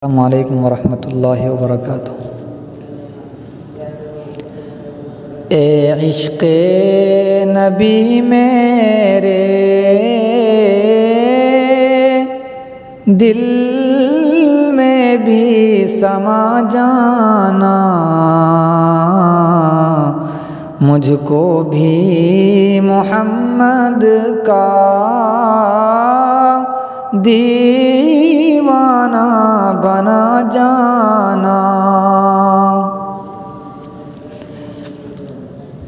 अस्सलामु अलैकुम वरहमतुल्लाहि वबरकातुहू। ए इश्क़े नबी मेरे दिल में भी समा जाना, मुझको भी मोहम्मद का दीवाना बना जाना।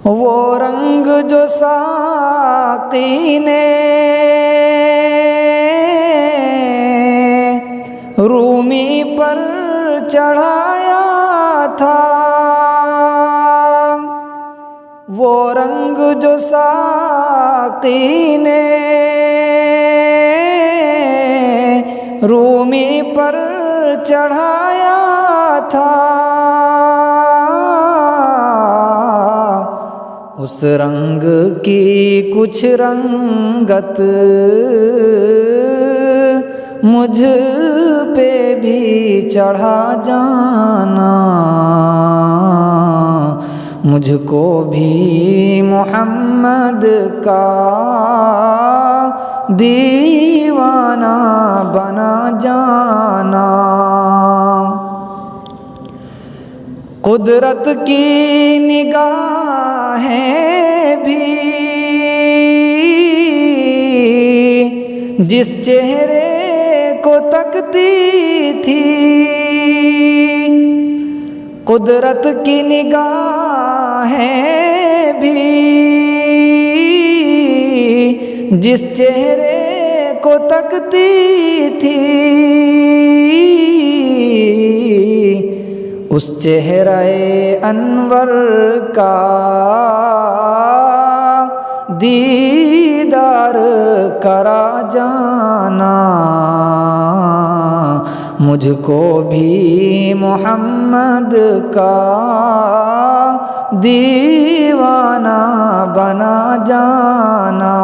वो रंग जो साक़ी ने रूमी पर चढ़ाया था, वो रंग जो साक़ी ने रूमी पर चढ़ाया था, उस रंग की कुछ रंगत मुझ पे भी चढ़ा जाना, मुझको भी मोहम्मद का दीवाना बना जाना। कुदरत की निगाहें भी जिस चेहरे को तकती थी, कुदरत की निगाहें भी जिस चेहरे को तकती थी, उस चेहरे अनवर का दीदार करा जाना, मुझको भी मोहम्मद का दीवाना बना जाना।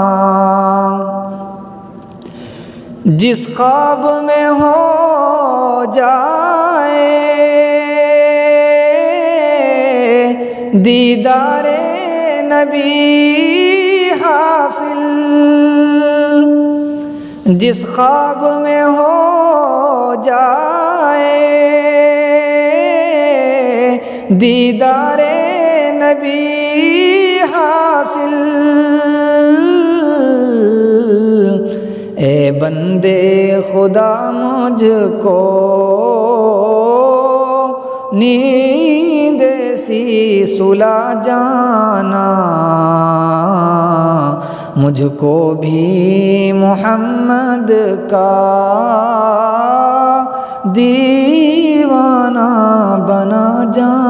जिस ख्वाब में हो जाए दीदारे नबी हासिल, जिस ख्वाब में हो जाए दीदारे नबी हासिल, ए बंदे खुदा मुझको नींद सी सुला जाना, मुझको भी मोहम्मद का दीवाना बना जाना।